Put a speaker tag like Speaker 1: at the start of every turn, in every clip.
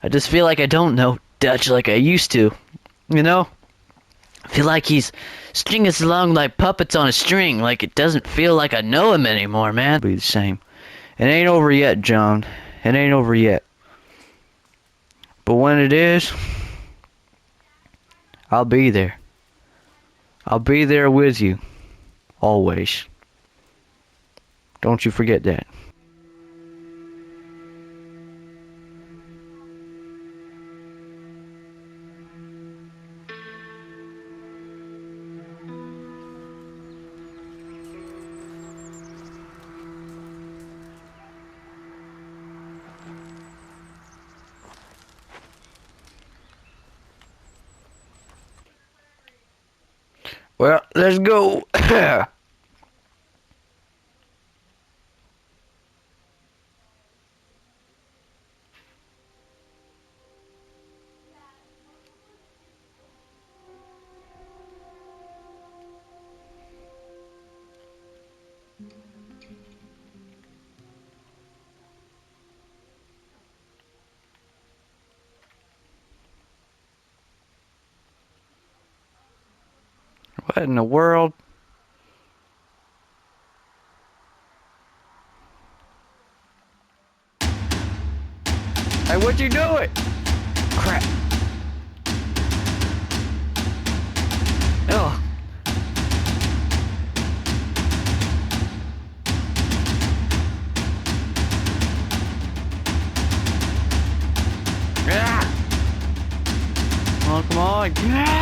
Speaker 1: I just feel like I don't know Dutch like I used to. You know? I feel like he's stringing us along like puppets on a string. Like it doesn't feel like I know him anymore, man. Be the same. It ain't over yet, John. It ain't over yet. But when it is, I'll be there. I'll be there with you. Always. Don't you forget that. Well, let's go. What in the world? Hey, what you doing? Crap. Oh. Yeah. Come on. Yeah.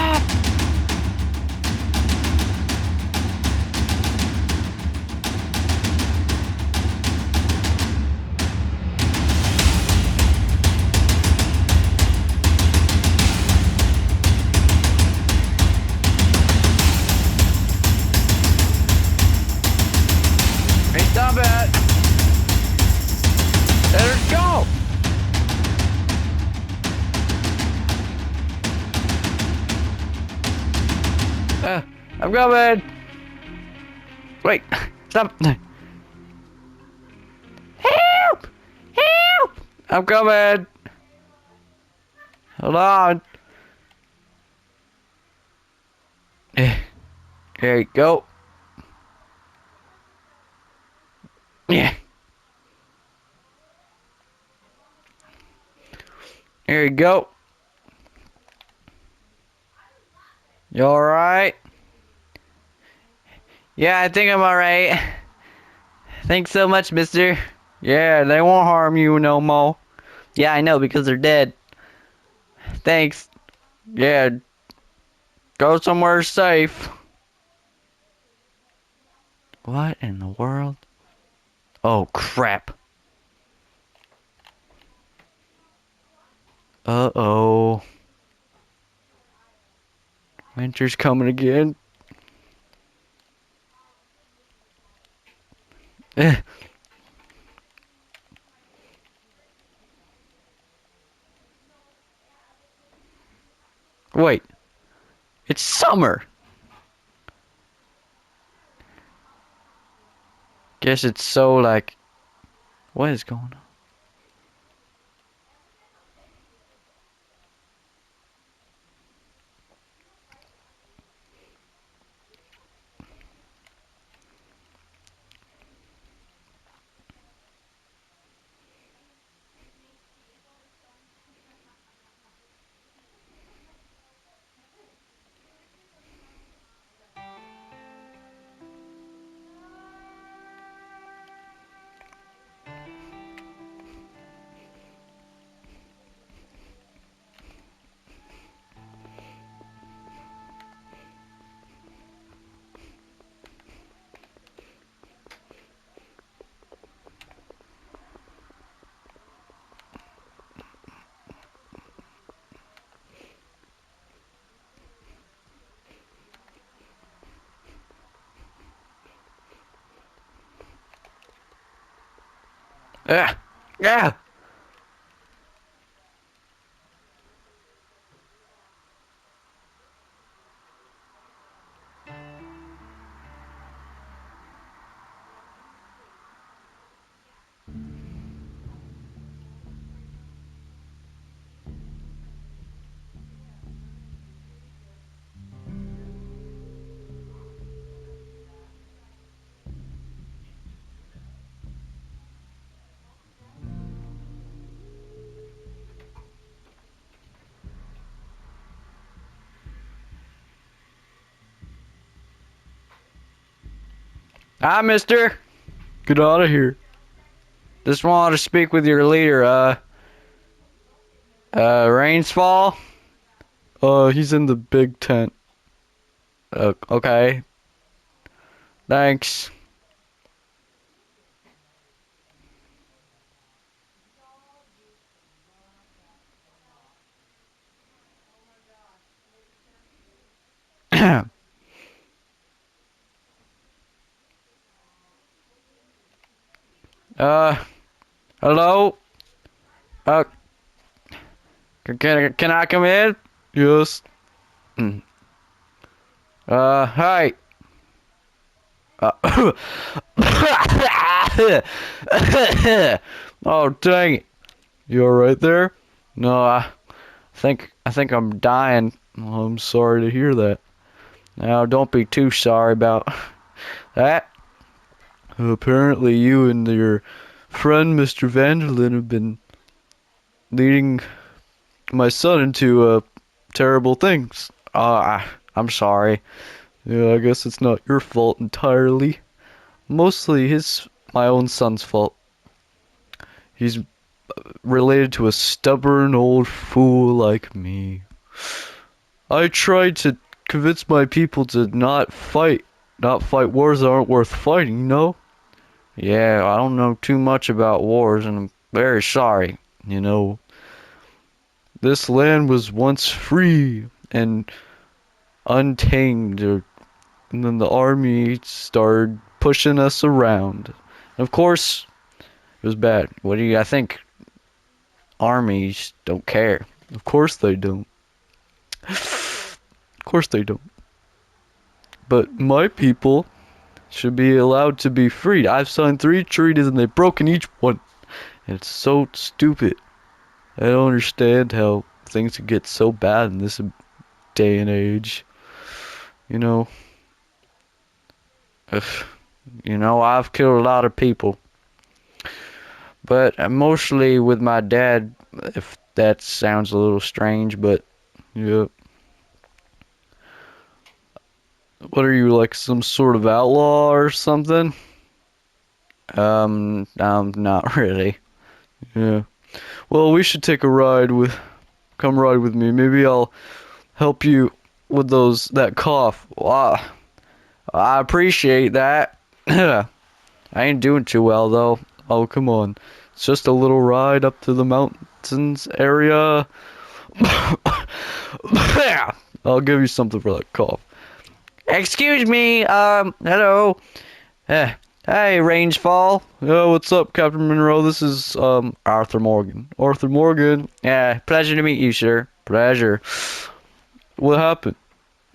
Speaker 1: Hey, stop it. Let her go. I'm coming. Wait. Stop. Help! Help! I'm coming. Hold on. There you go. Yeah. There you go. You alright? Yeah, I think I'm alright. Thanks so much, mister. Yeah, they won't harm you no more. Yeah, I know, because they're dead. Thanks. Yeah, go somewhere safe. What in the world? Oh, crap. Uh-oh. Winter's coming again. Wait. It's summer. Guess it's so like... What is going on? Yeah. Yeah. Hi, mister. Get out of here. Just wanted to speak with your leader, Rainsfall? He's in the big tent. Okay. Thanks. uh, hello? Uh, can I come in? Yes. Hi. Uh, oh, dang it. You alright there? No, I think I'm dying. Well, I'm sorry to hear that. Now, don't be too sorry about that. Apparently, you and your friend, Mr. Vanderlyn, have been leading my son into terrible things. I'm sorry. Yeah, I guess it's not your fault entirely. Mostly my own son's fault. He's related to a stubborn old fool like me. I tried to convince my people to not fight wars that aren't worth fighting, you know? Yeah, I don't know too much about wars, and I'm very sorry, you know. This land was once free and untamed, and then the army started pushing us around. And of course, it was bad. I think armies don't care. Of course they don't. Of course they don't. But my people should be allowed to be freed. I've signed 3 treaties and they've broken each one. And it's so stupid. I don't understand how things could get so bad in this day and age. You know, ugh, I've killed a lot of people. But mostly with my dad, if that sounds a little strange, but yeah. What are you, like some sort of outlaw or something? Not really. Yeah. Well, we should come ride with me. Maybe I'll help you with that cough. Wow. I appreciate that. I ain't doing too well though. Oh, come on. It's just a little ride up to the mountains area. I'll give you something for that cough. Excuse me, hello. Hey, Rangefall. Oh, what's up, Captain Monroe? This is, Arthur Morgan. Arthur Morgan. Yeah, pleasure to meet you, sir. Pleasure. What happened?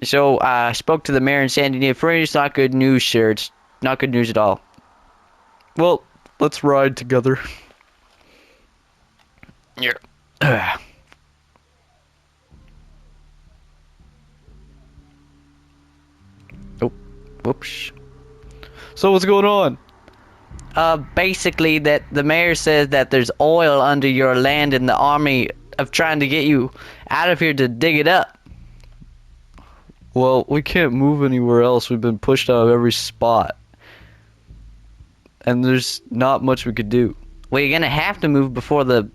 Speaker 1: So, I spoke to the mayor in San Diego. It's not good news, sir. It's not good news at all. Well, let's ride together. Yeah. Oh, whoops. So what's going on? Basically that the mayor says that there's oil under your land and the army of trying to get you out of here to dig it up. Well, we can't move anywhere else. We've been pushed out of every spot. And there's not much we could do. Well, you're gonna have to move before the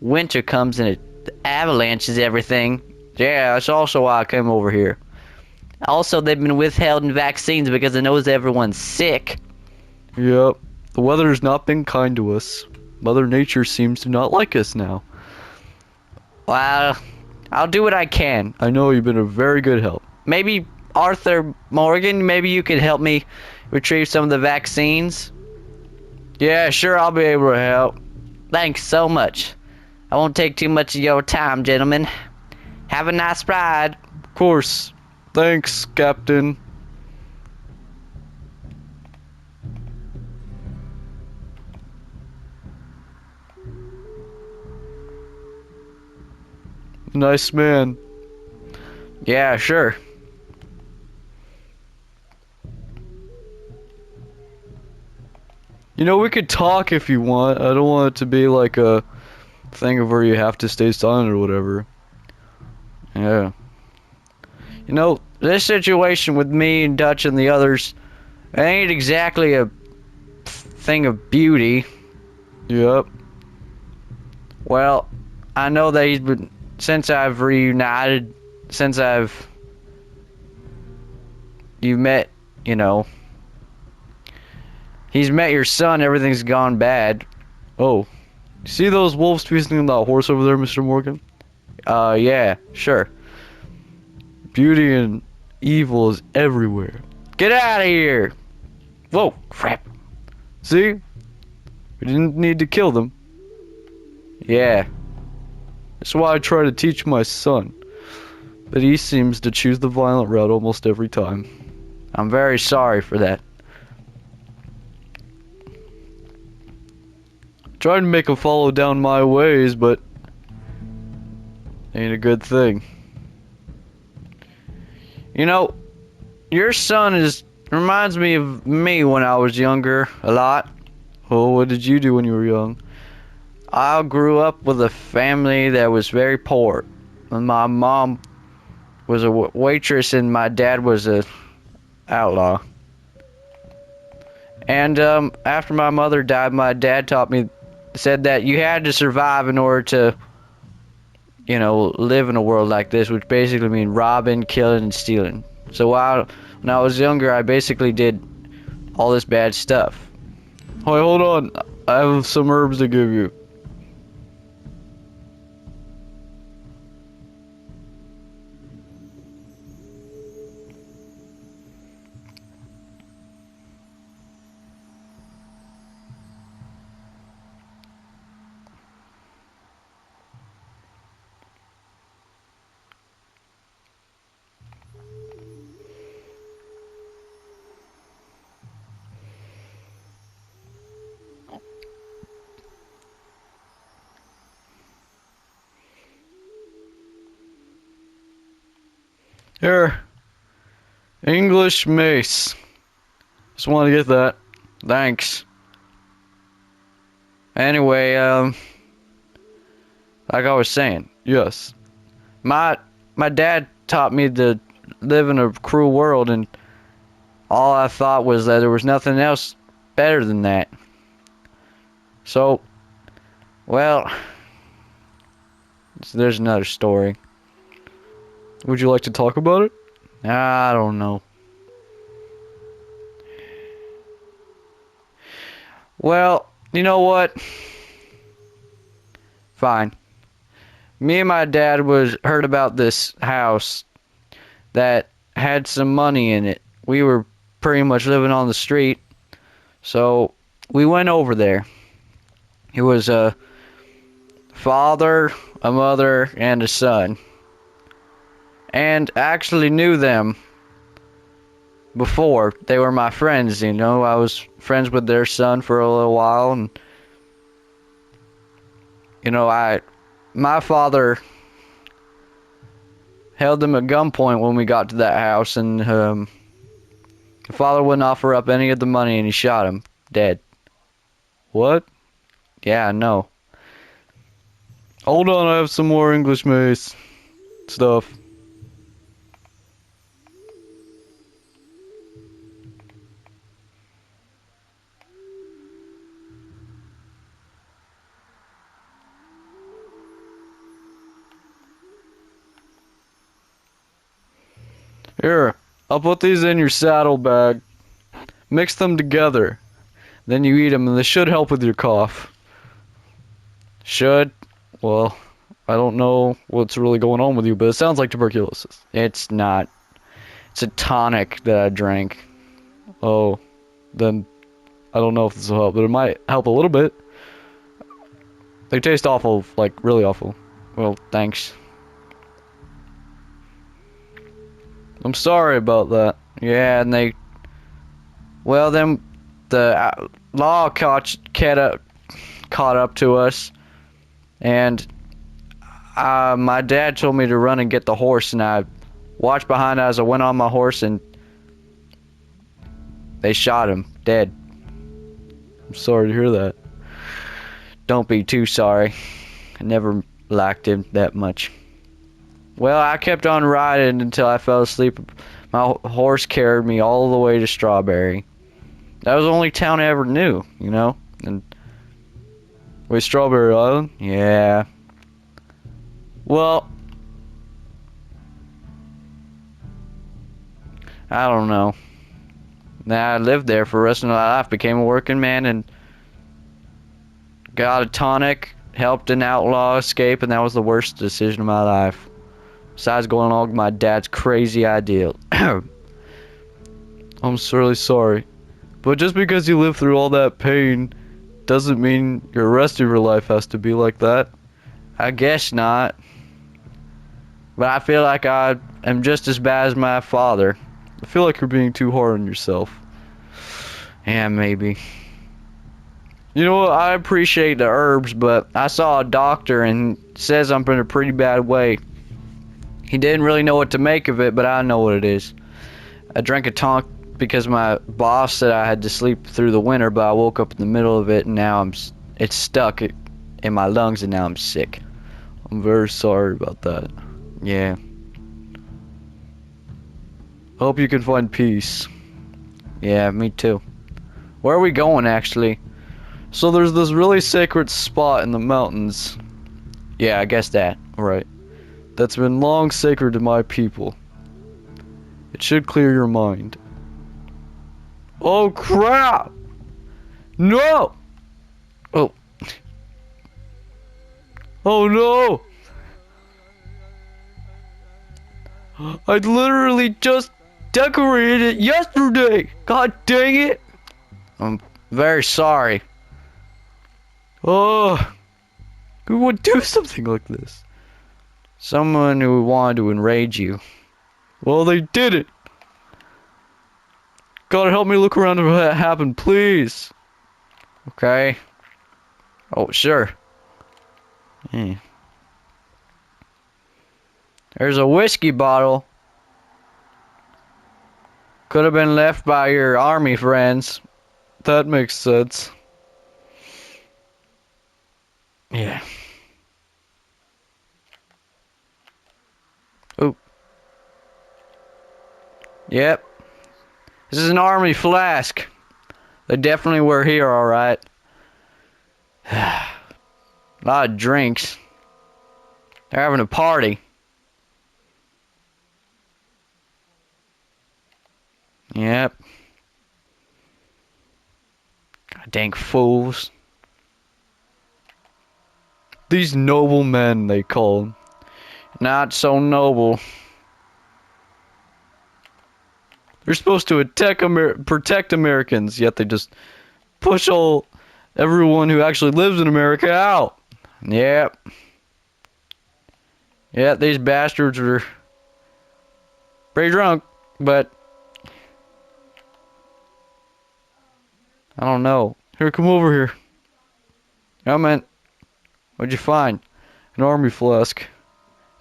Speaker 1: winter comes and it avalanches everything. Yeah, that's also why I came over here. Also, they've been withholding vaccines because it knows everyone's sick. Yep. The weather's not been kind to us. Mother Nature seems to not like us now. Well, I'll do what I can. I know you've been a very good help. Maybe Arthur Morgan, maybe you could help me retrieve some of the vaccines? Yeah, sure, I'll be able to help. Thanks so much. I won't take too much of your time, gentlemen. Have a nice ride. Of course. Thanks, Captain. Nice man. Yeah, sure. You know, we could talk if you want. I don't want it to be like a thing of where you have to stay silent or whatever. Yeah. You know, this situation with me and Dutch and the others, It ain't exactly a thing of beauty. Yep. Well, I know that he's been, since I've reunited, since you've met, you know, he's met your son, everything's gone bad. Oh, see those wolves feasting on that horse over there, Mr. Morgan? Yeah, sure. Beauty and evil is everywhere. Get out of here! Whoa, crap. See? We didn't need to kill them. Yeah. That's why I try to teach my son. But he seems to choose the violent route almost every time. I'm very sorry for that. Trying to make him follow down my ways, but ain't a good thing. You know, your son reminds me of me when I was younger a lot. Oh, what did you do when you were young? I grew up with a family that was very poor. And my mom was a waitress and my dad was a outlaw. And after my mother died, my dad said that you had to survive in order to, you know, live in a world like this, which basically means robbing, killing, and stealing. So when I was younger, I basically did all this bad stuff. Hey, hold on. I have some herbs to give you. Here. English mace. Just want to get that. Thanks. Anyway, like I was saying, yes. My dad taught me to live in a cruel world, and all I thought was that there was nothing else better than that. So, well, there's another story. Would you like to talk about it? I don't know. Well, you know what? Fine. Me and my dad heard about this house that had some money in it. We were pretty much living on the street, so we went over there. It was a father, a mother, and a son. And I actually knew them before. They were my friends, you know. I was friends with their son for a little while, and you know, my father held them at gunpoint when we got to that house, and the father wouldn't offer up any of the money, and he shot him dead. What? Yeah, I know. Hold on, I have some more English mace stuff. Here, I'll put these in your saddlebag. Mix them together. Then you eat them, and they should help with your cough. Should? Well, I don't know what's really going on with you, but it sounds like tuberculosis. It's not. It's a tonic that I drank. Oh, then I don't know if this will help, but it might help a little bit. They taste awful, like really awful. Well, thanks. I'm sorry about that. Yeah, and well, then the law caught up to us, and my dad told me to run and get the horse, and I watched behind as I went on my horse, and they shot him dead. I'm sorry to hear that. Don't be too sorry. I never liked him that much. Well, I kept on riding until I fell asleep. My horse carried me all the way to Strawberry. That was the only town I ever knew, you know? And wait, Strawberry Island? Yeah. Well, I don't know. Nah, I lived there for the rest of my life, became a working man, and got a tonic, helped an outlaw escape, and that was the worst decision of my life. Besides going along with my dad's crazy idea. I'm really sorry. But just because you lived through all that pain doesn't mean your rest of your life has to be like that. I guess not. But I feel like I am just as bad as my father. I feel like you're being too hard on yourself. Yeah, maybe. You know what? I appreciate the herbs, but I saw a doctor and says I'm in a pretty bad way. He didn't really know what to make of it, but I know what it is. I drank a tonic because my boss said I had to sleep through the winter, but I woke up in the middle of it and now it's stuck in my lungs and now I'm sick. I'm very sorry about that. Yeah. Hope you can find peace. Yeah, me too. Where are we going, actually? So there's this really sacred spot in the mountains. Yeah, I guess that. Right. That's been long sacred to my people. It should clear your mind. Oh, crap! No! Oh. Oh, no! I literally just decorated it yesterday! God dang it! I'm very sorry. Oh, who would do something like this? Someone who wanted to enrage you. Well, they did it. Gotta help me look around if that happened, please. Okay. Oh, sure. Yeah. There's a whiskey bottle. Could have been left by your army friends. That makes sense. Yeah. Oh. Yep. This is an army flask. They definitely were here, alright. A lot of drinks. They're having a party. Yep. God dang fools. These noble men, they call them. Not so noble. They're supposed to protect Americans, yet they just push everyone who actually lives in America out. Yep. Yeah, these bastards are pretty drunk, but I don't know. Here, come over here. I meant, what'd you find? An army flask.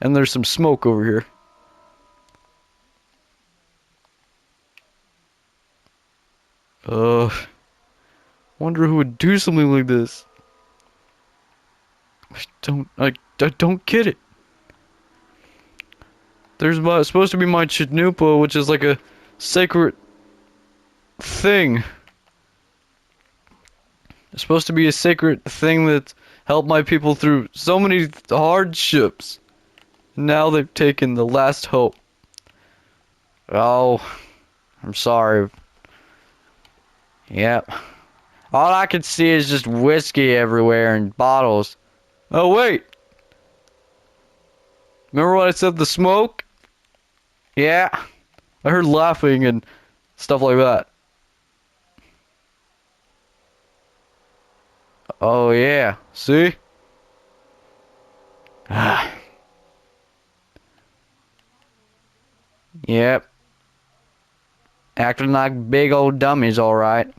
Speaker 1: And there's some smoke over here. Wonder who would do something like this. I don't get it. There's supposed to be my Chinupa, which is like a sacred thing. It's supposed to be a sacred thing that helped my people through so many hardships. Now they've taken the last hope. Oh, I'm sorry. Yep. All I can see is just whiskey everywhere and bottles. Oh, wait. Remember when I said the smoke? Yeah. I heard laughing and stuff like that. Oh, yeah. See? Yep. Acting like big old dummies, alright.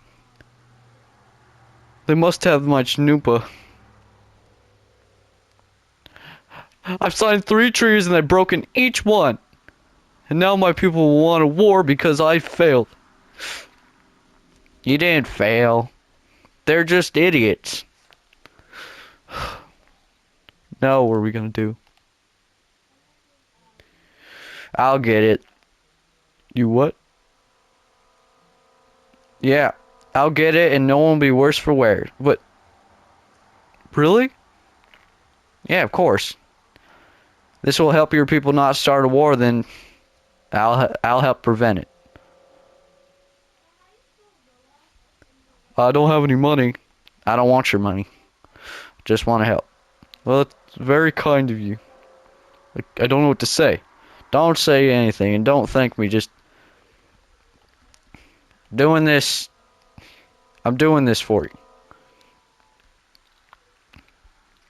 Speaker 1: They must have my Chinoopa. I've signed 3 treaties and I've broken each one. And now my people will want a war because I failed. You didn't fail. They're just idiots. Now what are we gonna do? I'll get it. You what? Yeah. I'll get it and no one will be worse for wear. But, really? Yeah, of course. This will help your people not start a war, then I'll help prevent it. I don't have any money. I don't want your money. Just want to help. Well, it's very kind of you. I don't know what to say. Don't say anything and don't thank me. Just doing this. I'm doing this for you.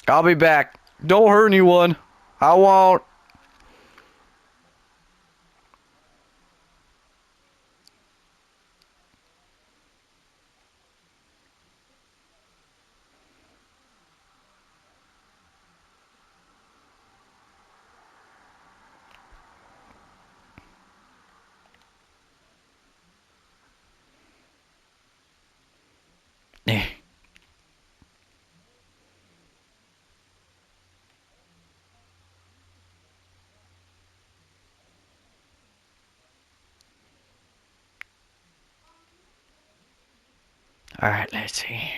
Speaker 1: I'll be back. Don't hurt anyone. I won't. Eh. Alright, let's see.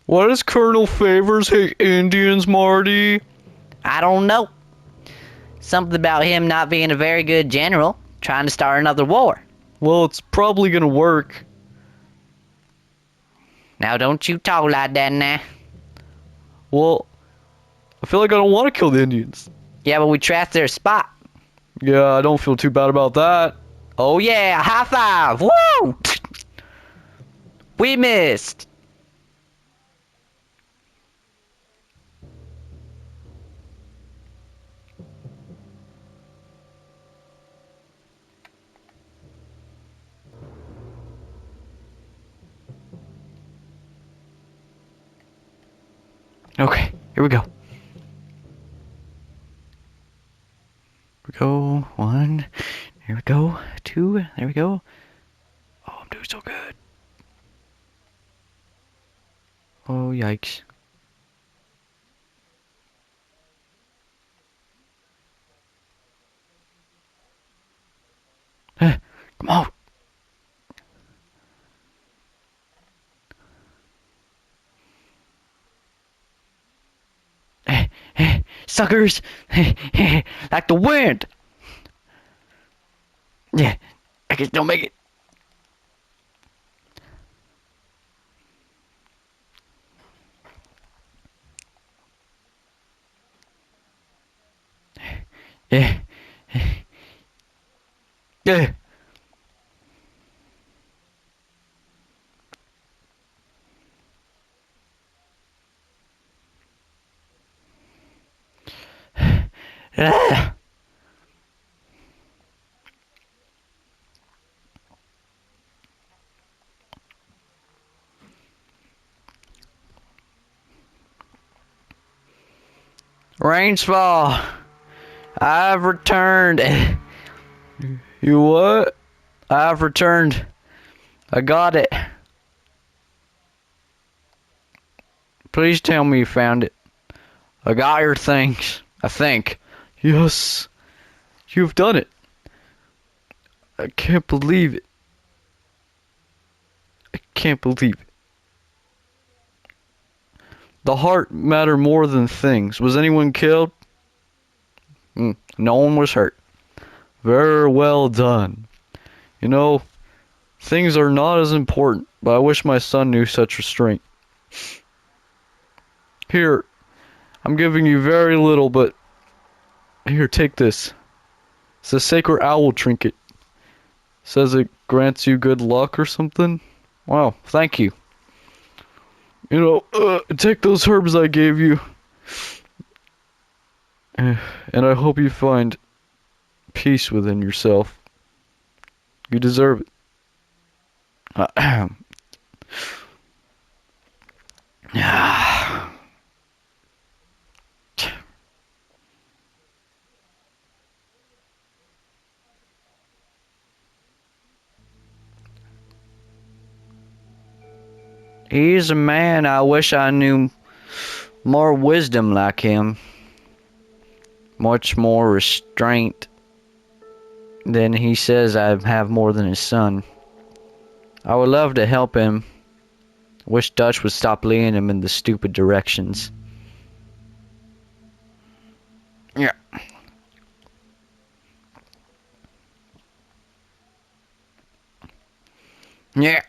Speaker 1: Why does Colonel Favors hate Indians, Marty? I don't know. Something about him not being a very good general, trying to start another war. Well, it's probably gonna work. Now don't you talk like that now. Well, I feel like I don't want to kill the Indians. Yeah, but we trashed their spot. Yeah, I don't feel too bad about that. Oh yeah, high five! Woo! We missed! Okay, here we go. Here we go. 1. Here we go. 2. There we go. Oh, I'm doing so good. Oh, yikes. Come on. Suckers! Like the wind! Yeah, I guess don't make it. Yeah. Yeah. Rains fall. I've returned. You what? I've returned. I got it. Please tell me you found it. I got your things, I think. Yes. You've done it. I can't believe it. I can't believe it. The heart matter more than things. Was anyone killed? No one was hurt. Very well done. You know, things are not as important, but I wish my son knew such restraint. Here, I'm giving you very little, but here, take this. It's a sacred owl trinket. Says it grants you good luck or something. Wow, thank you. You know, take those herbs I gave you. And I hope you find peace within yourself. You deserve it. He's a man. I wish I knew more wisdom like him. Much more restraint. Then he says I have more than his son. I would love to help him. Wish Dutch would stop leading him in the stupid directions. Yeah. Yeah.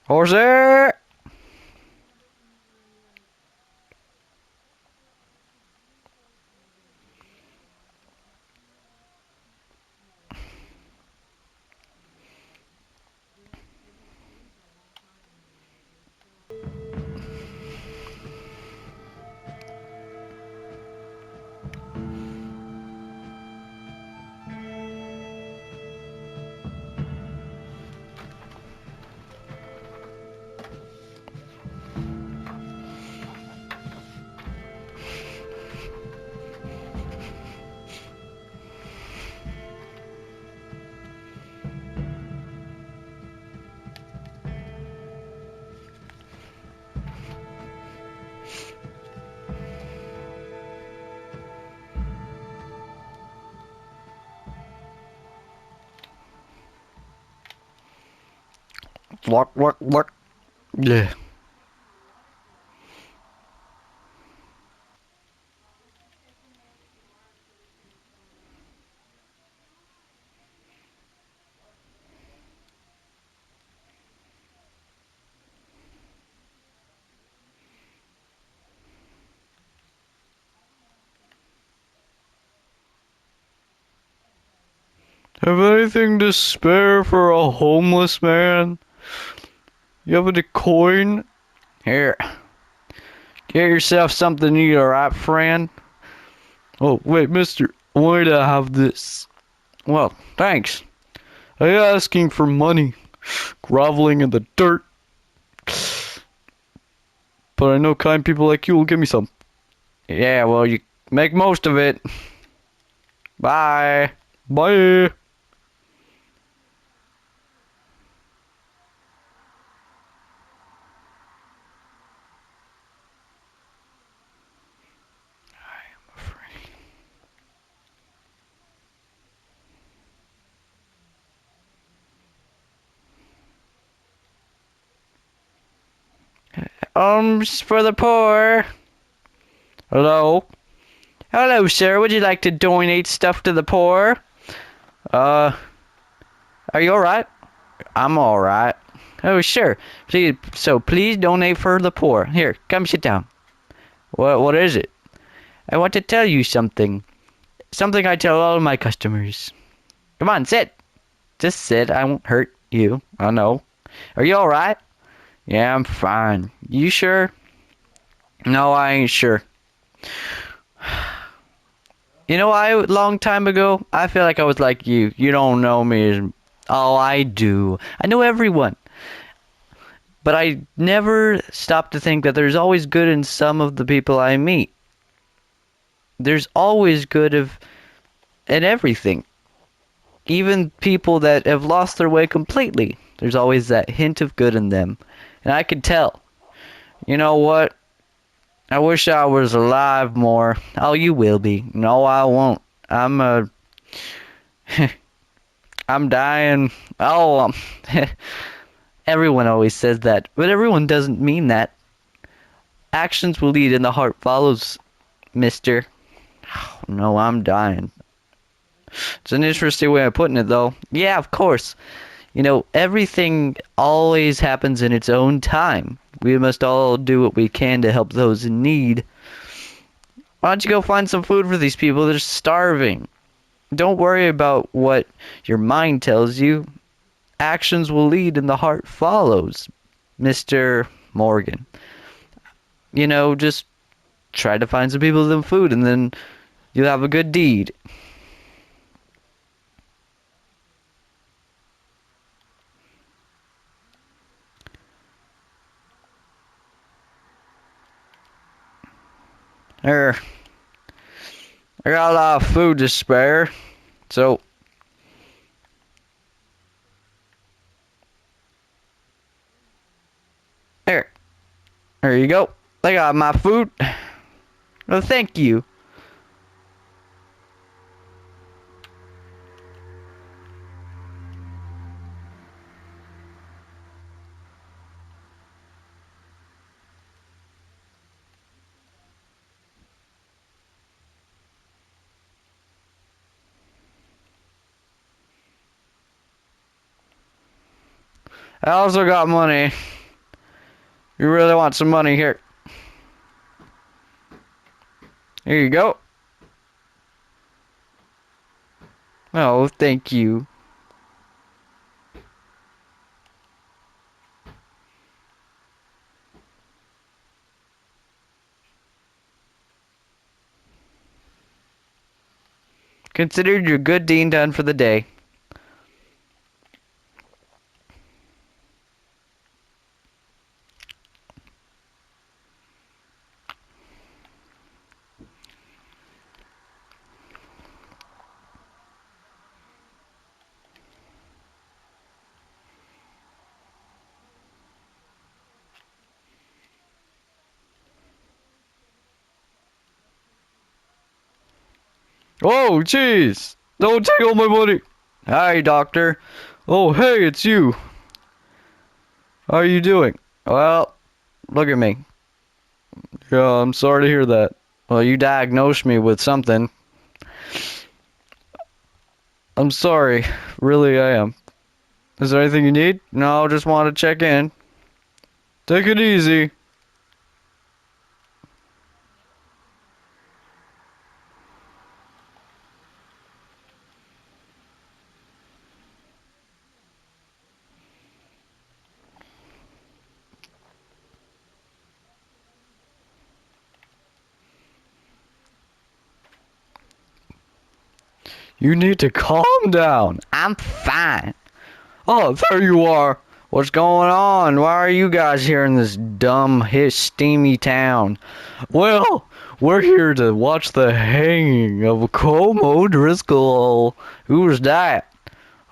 Speaker 1: Horsey! Look. Yeah. Have anything to spare for a homeless man? You have any coin? Here. Get yourself something to eat, alright, friend? Oh, wait, mister. Why do I have this? Well, thanks. I asking for money. Groveling in the dirt. But I know kind people like you will give me some. Yeah, well, you make most of it. Bye. Bye. For the poor. Hello? Hello, sir. Would you like to donate stuff to the poor? Uh, are you alright? I'm alright. Oh, sure. Please donate for the poor. Here, come sit down. What is it? I want to tell you something. Something I tell all of my customers. Come on, sit. Just sit. I won't hurt you. I know. Are you alright? Yeah, I'm fine. You sure? No, I ain't sure. You know, long time ago, I feel like I was like you. You don't know me. Oh, I do. I know everyone. But I never stop to think that there's always good in some of the people I meet. There's always good in everything. Even people that have lost their way completely. There's always that hint of good in them. And I could tell. You know what? I wish I was alive more. Oh, you will be. No, I won't. I'm dying. Oh, everyone always says that, but everyone doesn't mean that. Actions will lead and the heart follows, mister. Oh, no, I'm dying. It's an interesting way of putting it, though. Yeah, of course. You know, everything always happens in its own time. We must all do what we can to help those in need. Why don't you go find some food for these people? They're starving. Don't worry about what your mind tells you. Actions will lead and the heart follows, Mr. Morgan. You know, just try to find some people some food and then you'll have a good deed. There. I got a lot of food to spare. So, there. There you go. I got my food. Well, thank you. I also got money. You really want some money here? Here you go. Oh, thank you. Considered your good deed done for the day. Oh, jeez! Don't take all my money! Hi, doctor. Oh, hey, it's you. How are you doing? Well, look at me. Yeah, I'm sorry to hear that. Well, you diagnosed me with something. I'm sorry. Really, I am. Is there anything you need? No, just want to check in. Take it easy. You need to calm down. I'm fine. Oh, there you are. What's going on? Why are you guys here in this dumb, steamy town? Well, we're here to watch the hanging of Como Driscoll. Who's that?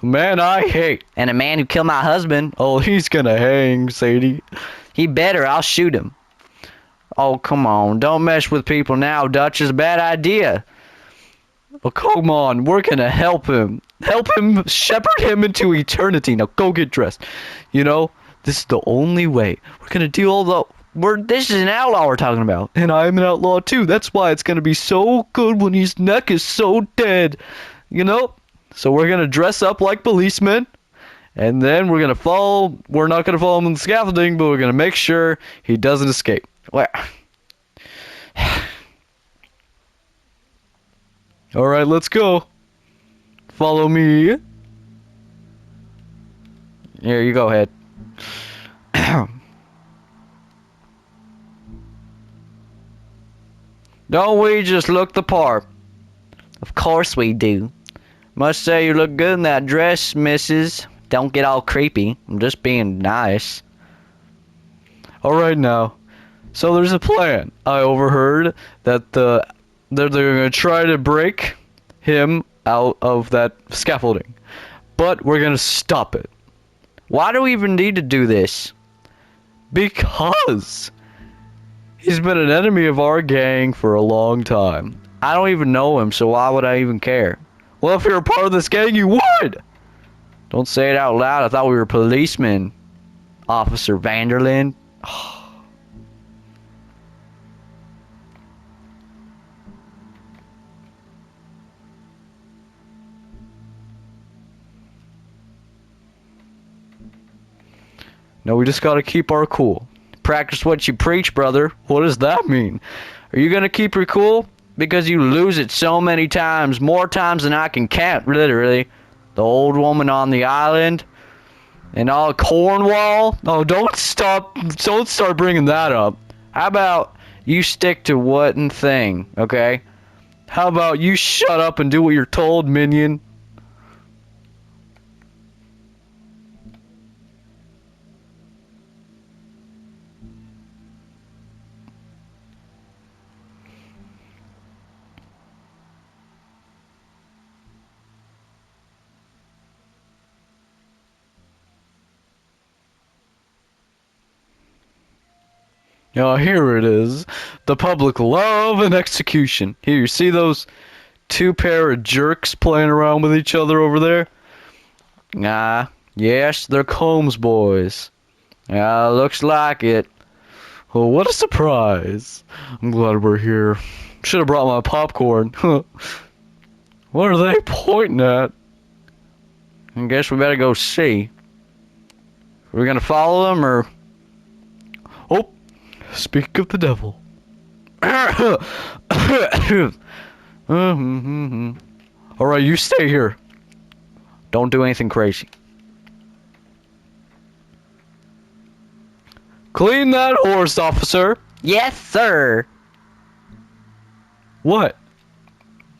Speaker 1: A man I hate. And a man who killed my husband. Oh, he's gonna hang, Sadie. He better. I'll shoot him. Oh, come on. Don't mess with people now, Dutch. It's a bad idea. Oh, come on. We're gonna help him. Help him, shepherd him into eternity. Now go get dressed. You know, this is the only way. We're gonna do all the... This is an outlaw we're talking about. And I'm an outlaw too. That's why it's gonna be so good when his neck is so dead. You know? So we're gonna dress up like policemen. And then we're gonna follow... We're not gonna follow him on the scaffolding, but we're gonna make sure he doesn't escape. Well... Alright, let's go. Follow me. Here, you go ahead. Don't we just look the part? Of course we do. Must say you look good in that dress, missus. Don't get all creepy. I'm just being nice. Alright now. So there's a plan. I overheard that they're gonna try to break him out of that scaffolding. But we're gonna stop it. Why do we even need to do this? Because he's been an enemy of our gang for a long time. I don't even know him, so why would I even care? Well, if you're a part of this gang, you would! Don't say it out loud. I thought we were policemen. Officer Vanderlyn. No, we just gotta keep our cool. Practice what you preach, brother. What does that mean? Are you gonna keep your cool? Because you lose it so many times. More times than I can count, literally. The old woman on the island. And all Cornwall. Oh, don't start bringing that up. How about you stick to one thing, okay? How about you shut up and do what you're told, minion? Oh, here it is. The public love and execution. Here, you see those two pair of jerks playing around with each other over there? Yes, they're Combs boys. Looks like it. Oh, what a surprise. I'm glad we're here. Should have brought my popcorn. What are they pointing at? I guess we better go see. Are we gonna follow him or? Oh, speak of the devil. All right, you stay here. Don't do anything crazy. Clean that horse, officer. Yes, sir. What?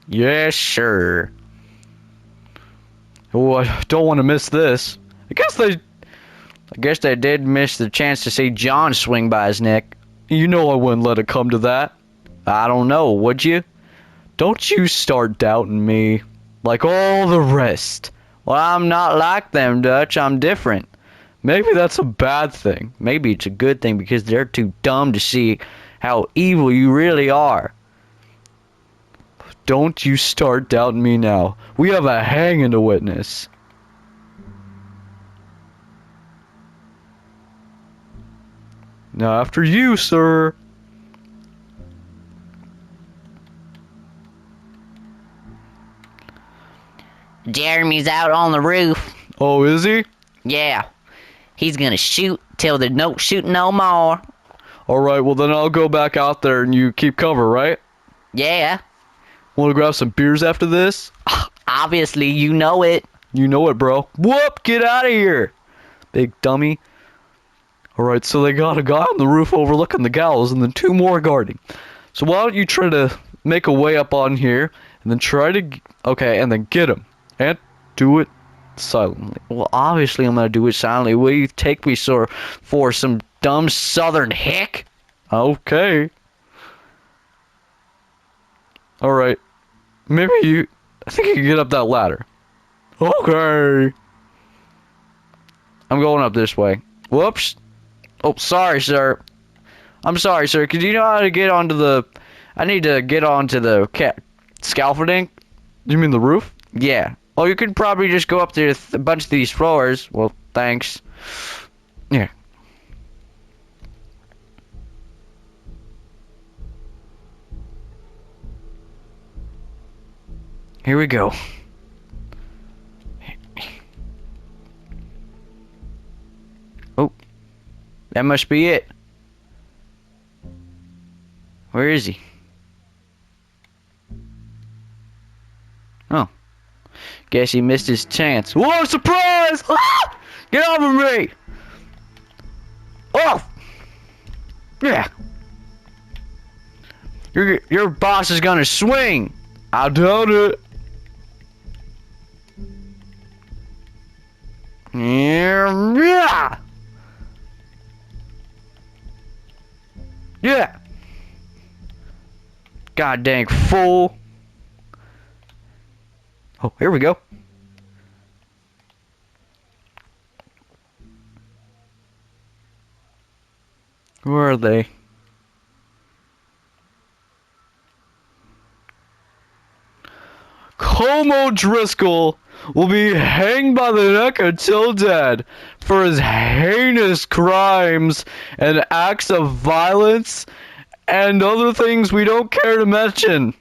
Speaker 1: Yes, sir. Oh, I don't want to miss this. I guess they did miss the chance to see John swing by his neck. You know I wouldn't let it come to that. I don't know, would you? Don't you start doubting me like all the rest. Well, I'm not like them, Dutch. I'm different. Maybe that's a bad thing. Maybe it's a good thing because they're too dumb to see how evil you really are. Don't you start doubting me now. We have a hanging to witness. Now after you, sir.
Speaker 2: Jeremy's out on the roof.
Speaker 1: Oh, is he?
Speaker 2: Yeah. He's gonna shoot till there's no shooting no more.
Speaker 1: Alright, well then I'll go back out there and you keep cover, right?
Speaker 2: Yeah.
Speaker 1: Wanna grab some beers after this?
Speaker 2: Obviously, you know it.
Speaker 1: You know it, bro. Whoop! Get out of here! Big dummy. Alright, so they got a guy on the roof overlooking the gallows and then 2 more guarding. So why don't you try to make a way up on here and then try to... Okay, and then get him. And do it silently. Well, obviously I'm gonna do it silently. Will you take me, sir, for some dumb southern hick? Okay. Alright. Maybe you... I think you can get up that ladder. Okay. I'm going up this way. Whoops. Oh, sorry, sir. I'm sorry, sir. Could you know how to get onto the... I need to get onto the scaffolding. You mean the roof? Yeah. Oh, you could probably just go up to a bunch of these floors. Well, thanks. Yeah. Here we go. Oh. That must be it. Where is he? Oh. Guess he missed his chance. Whoa, surprise! Ah! Get off of me! Oh! Yeah. Your boss is gonna swing. I doubt it. Yeah. Yeah. God dang fool. Oh, here we go. Where are they? Como Driscoll will be hanged by the neck until dead for his heinous crimes and acts of violence and other things we don't care to mention.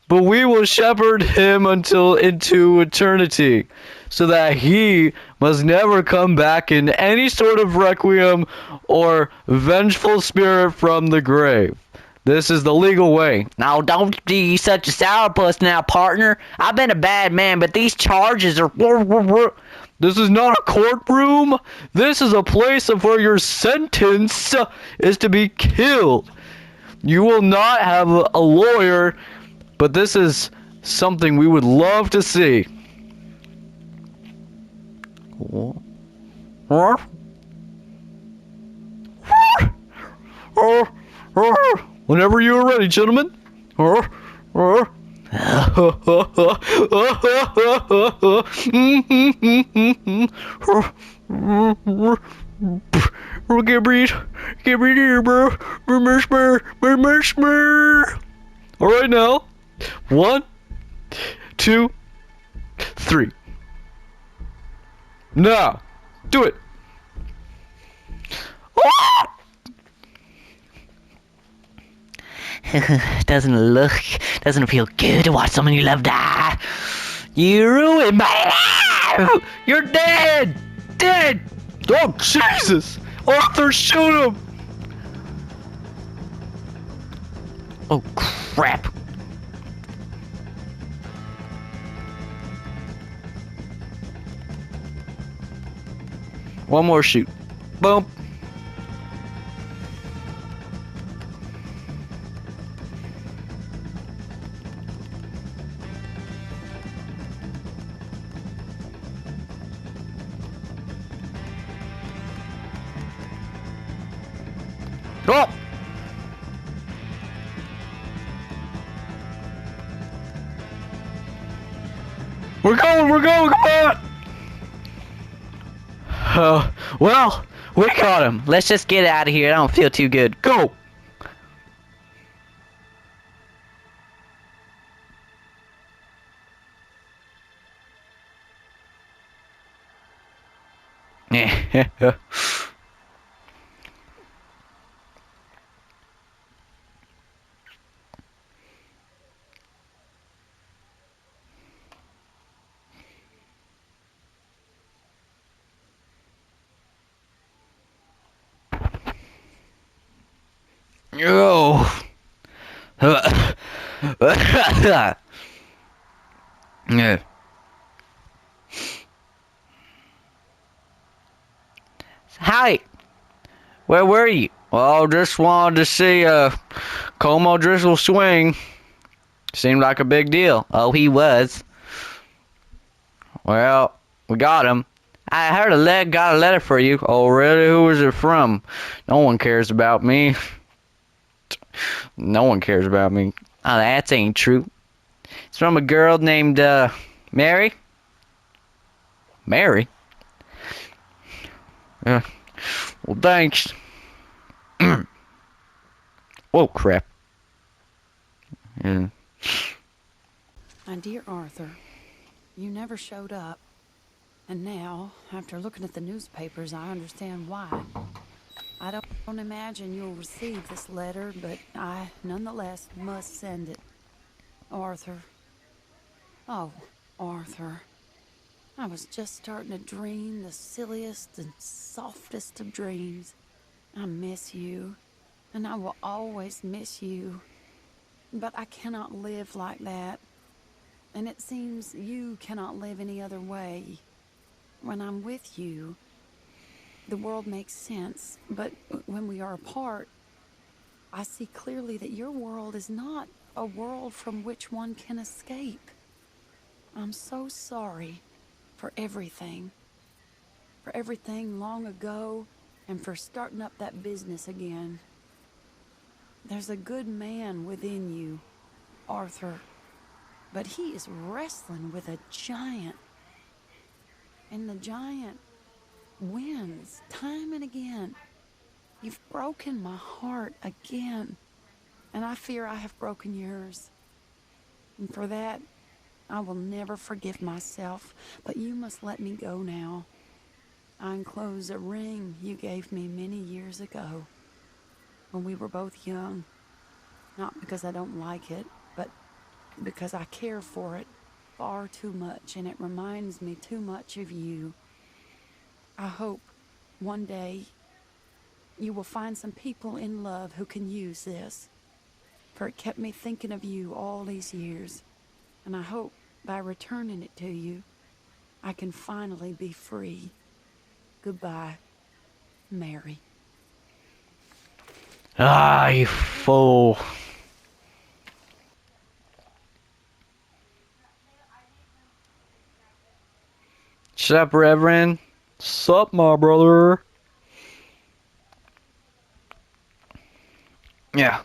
Speaker 1: But we will shepherd him until into eternity, so that he must never come back in any sort of requiem or vengeful spirit from the grave. This is the legal way.
Speaker 2: Now, don't be such a sourpuss now, partner. I've been a bad man, but these charges are...
Speaker 1: This is not a courtroom. This is a place of where your sentence is to be killed. You will not have a lawyer, but this is something we would love to see. Whenever you are ready, gentlemen. Get breathe here, bro. All right now. 1, 2, 3. Now, do it.
Speaker 2: Doesn't feel good to watch someone you love die. You ruined my life. You're dead. Dead.
Speaker 1: Oh, Jesus! Arthur, shoot him! Oh, crap. One more shoot. Boom. Oh! We're going, come on! Well, we caught him. Let's just get out of here. I don't feel too good. Go! Oh. Yeah. Hi. Where were you? Well, just wanted to see Como Drizzle swing. Seemed like a big deal. Oh, he was. Well, we got him. I heard got a letter for you. Oh, really? Who was it from? No one cares about me. No one cares about me. Oh, that ain't true. It's from a girl named, Mary? Mary? Yeah. Well, thanks. Whoa, crap. Yeah.
Speaker 3: My dear Arthur, you never showed up. And now, after looking at the newspapers, I understand why. I don't imagine you'll receive this letter, but I nonetheless must send it. Arthur. Oh, Arthur. I was just starting to dream the silliest and softest of dreams. I miss you, and I will always miss you. But I cannot live like that. And it seems you cannot live any other way. When I'm with you, the world makes sense, but when we are apart, I see clearly that your world is not a world from which one can escape. I'm so sorry for everything long ago, and for starting up that business again. There's a good man within you, Arthur, but he is wrestling with a giant. And the giant wins time and again. You've broken my heart again, and I fear I have broken yours. And for that, I will never forgive myself, but you must let me go now. I enclose a ring you gave me many years ago, when we were both young. Not because I don't like it, but because I care for it far too much, and it reminds me too much of you. I hope one day you will find some people in love who can use this, for it kept me thinking of you all these years, and I hope by returning it to you, I can finally be free. Goodbye, Mary.
Speaker 1: Ah, you fool. Sup, Reverend? Sup, my brother? Yeah.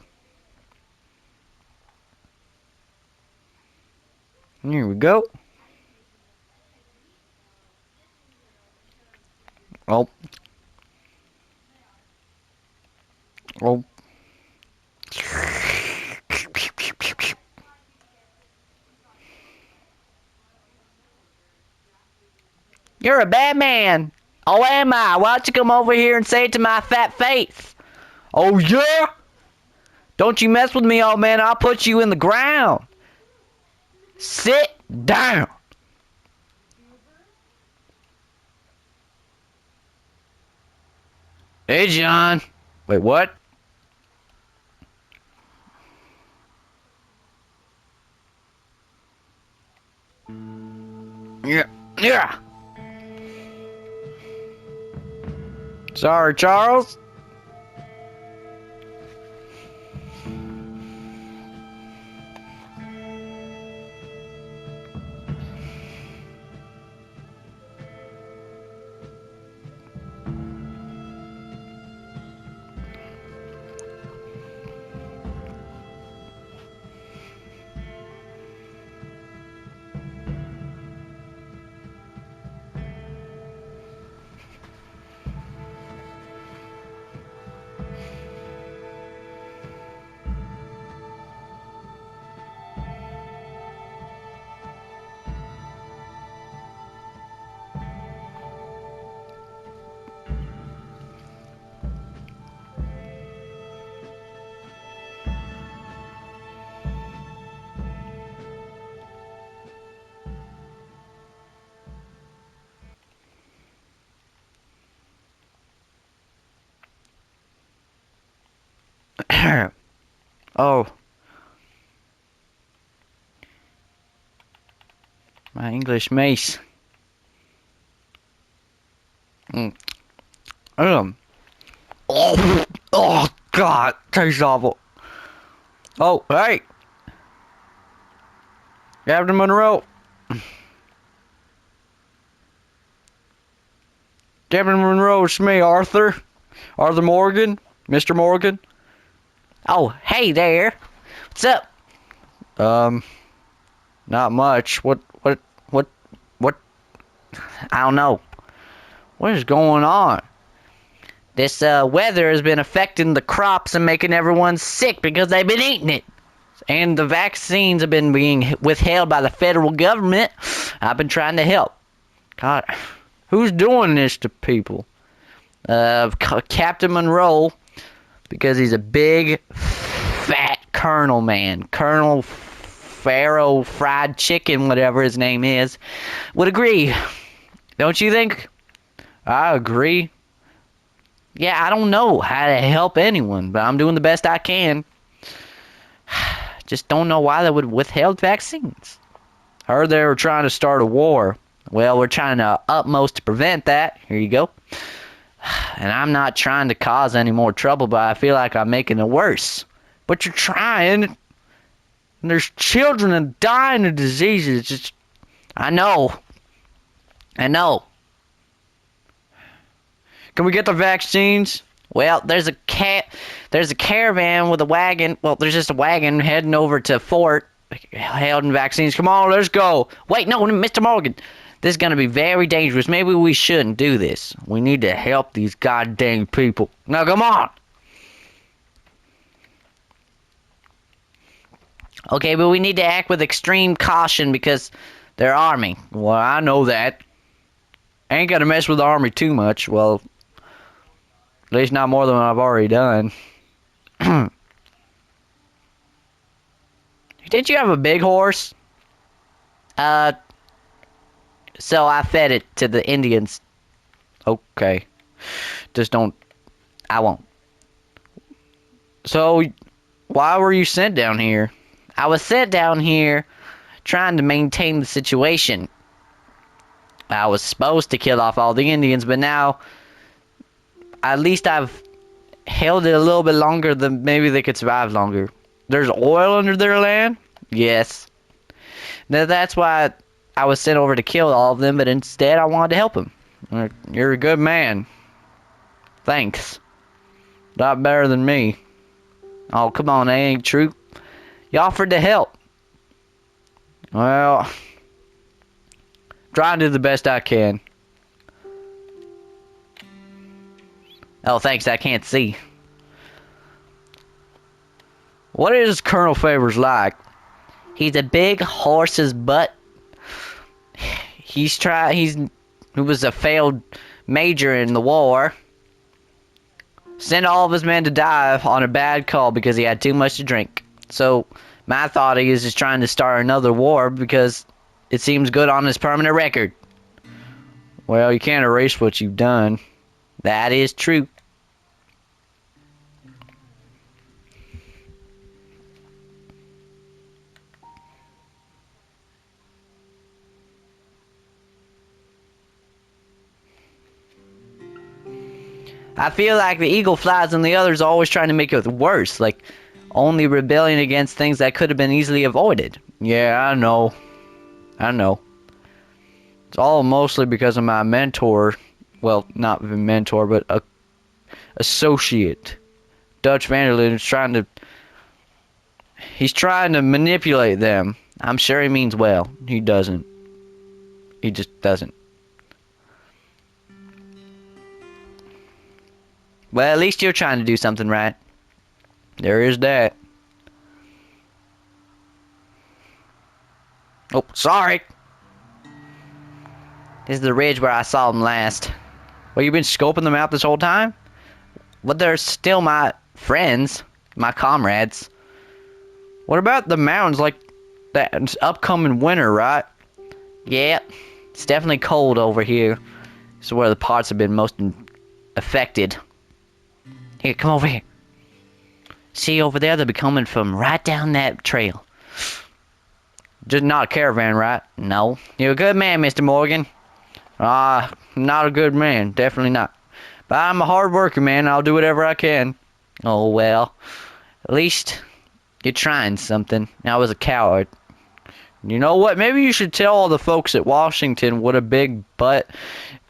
Speaker 1: Here we go. Oh. Oh.
Speaker 2: You're a bad man. Oh, am I? Why don't you come over here and say it to my fat face?
Speaker 1: Oh, yeah?
Speaker 2: Don't you mess with me, old man. I'll put you in the ground. Sit down.
Speaker 1: Hey, John. Wait, what? Yeah. Yeah. Sorry, Charles. Oh, my English mace. Mm. Um. Oh, God, tastes awful. Oh, hey, Captain Monroe. Captain Monroe, it's me, Arthur. Arthur Morgan, Mr. Morgan.
Speaker 2: Oh, hey there. What's up?
Speaker 1: Um, not much. What?
Speaker 2: I don't know.
Speaker 1: What is going on?
Speaker 2: This weather has been affecting the crops and making everyone sick because they've been eating it. And the vaccines have been being withheld by the federal government. I've been trying to help.
Speaker 1: God, who's doing this to people?
Speaker 2: Captain Monroe,
Speaker 1: Because he's a big, fat colonel man. Colonel Pharaoh Fried Chicken, whatever his name is, would agree. Don't you think? I agree.
Speaker 2: yeah, I don't know how to help anyone, but I'm doing the best I can. Just don't know why they would withheld vaccines.
Speaker 1: Heard they were trying to start a war.
Speaker 2: Well, we're trying our utmost to prevent that. Here you go.
Speaker 1: And I'm not trying to cause any more trouble, but I feel like I'm making it worse. But you're trying. And there's children dying of diseases. It's just,
Speaker 2: I know.
Speaker 1: can we get the vaccines?
Speaker 2: Well, there's a caravan with a wagon. Well, there's just a wagon heading over to Fort holding vaccines.
Speaker 1: Come on, let's go.
Speaker 2: Wait, no, Mr. Morgan. This is going to be very dangerous. Maybe we shouldn't do this.
Speaker 1: We need to help these goddamn people. Now, come on.
Speaker 2: Okay, but we need to act with extreme caution because they're army.
Speaker 1: Well, I know that. I ain't got to mess with the army too much. Well, at least not more than I've already done.
Speaker 2: Did you have a big horse? So I fed it to the Indians.
Speaker 1: Okay. Just don't. I won't. So, why were you sent down here?
Speaker 2: I was sent down here trying to maintain the situation. I was supposed to kill off all the Indians, but now at least I've held it a little bit longer than maybe they could survive longer.
Speaker 1: There's oil under their land?
Speaker 2: Yes. Now that's why I was sent over to kill all of them, but instead I wanted to help them.
Speaker 1: You're a good man. Thanks. Not better than me.
Speaker 2: Oh, come on, that ain't true. You offered to help.
Speaker 1: Well, try and do the best I can.
Speaker 2: Oh, thanks, I can't see.
Speaker 1: What is Colonel Favors like?
Speaker 2: He's a big horse's butt. He was a failed major in the war. Sent all of his men to die on a bad call because he had too much to drink. So my thought is just trying to start another war because it seems good on his permanent record.
Speaker 1: Well, you can't erase what you've done.
Speaker 2: That is true. I feel like the eagle flies and the others are always trying to make it worse, like only rebelling against things that could have been easily avoided. Yeah, I know. I know. It's all mostly because of my mentor. Well, not mentor, but a associate. Dutch Vanderlyn is trying to... He's trying to manipulate them. I'm sure he means well. He doesn't. He just doesn't. Well, at least you're trying to do something right. There is that. Oh, sorry. This is the ridge where I saw them last. Well, you've been scoping them out this whole time? But they're still my friends. My comrades. What about the mountains, like that upcoming winter, right? Yeah. It's definitely cold over here. This is where the parts have been most affected. Here, come over here. See over there? They'll be coming from right down that trail. Just not a caravan, right? No. You're a good man, Mr. Morgan. Not a good man. Definitely not. But I'm a hard worker, man. I'll do whatever I can. Oh, well. At least you're trying something. I was a coward. You know what? Maybe you should tell all the folks at Washington what a big butt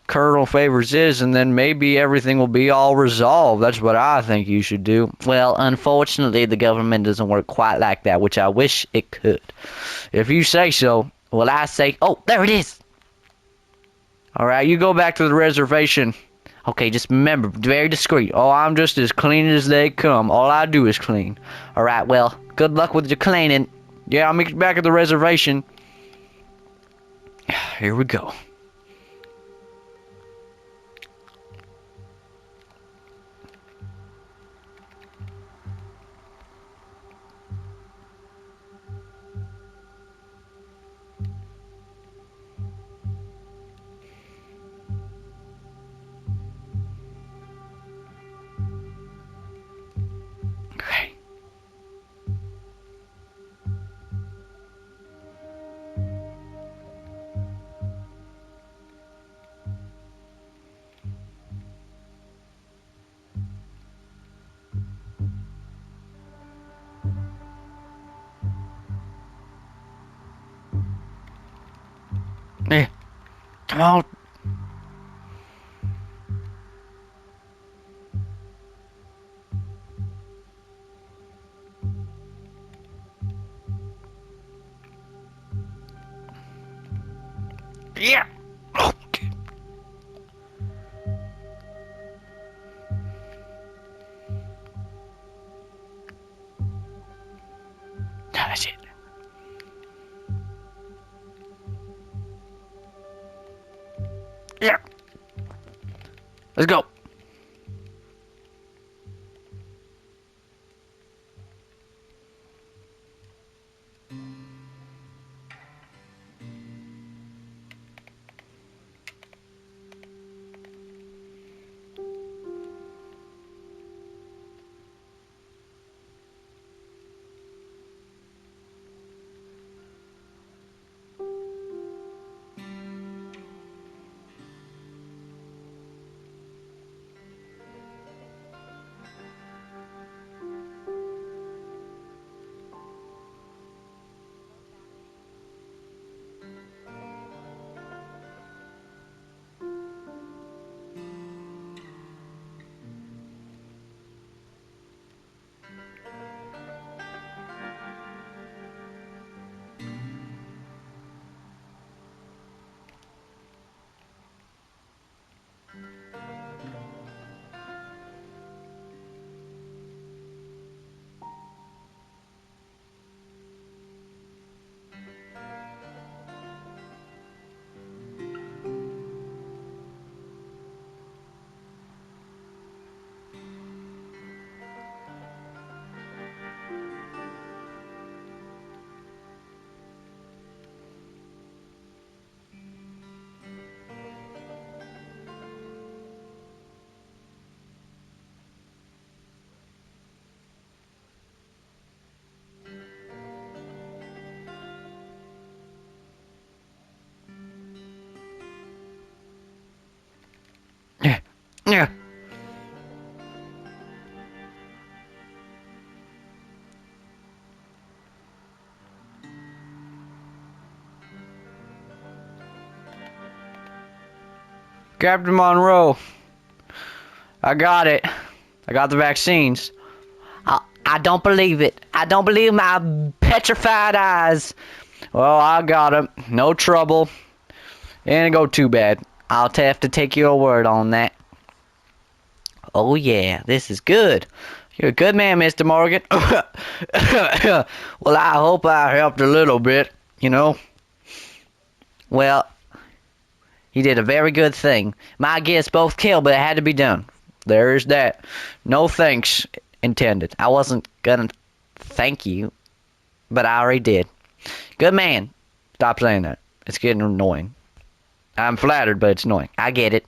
Speaker 2: Colonel Favors is, and then maybe everything will be all resolved. That's what I think you should do. Well, unfortunately, the government doesn't work quite like that, which I wish it could. If you say so, well, I say, oh, there it is. All right, you go back to the reservation. Okay, just remember, very discreet. Oh, I'm just as clean as they come. All I do is clean. All right, well, good luck with your cleaning. Yeah, I'll meet you back at the reservation. Here we go. Okay. Hey, come on. Yeah. Okay. That's it. Yeah. Let's go. Captain Monroe. I got it. I got the vaccines. I don't believe it. I don't believe my petrified eyes. Well, I got them. No trouble. It didn't go too bad. I'll have to take your word on that. Oh yeah, this is good. You're a good man, Mr. Morgan. Well, I hope I helped a little bit, you know. Well, he did a very good thing. Might get us both killed, but it had to be done. There's that. No thanks intended. I wasn't gonna thank you, but I already did. Good man. Stop saying that. It's getting annoying. I'm flattered, but it's annoying. I get it.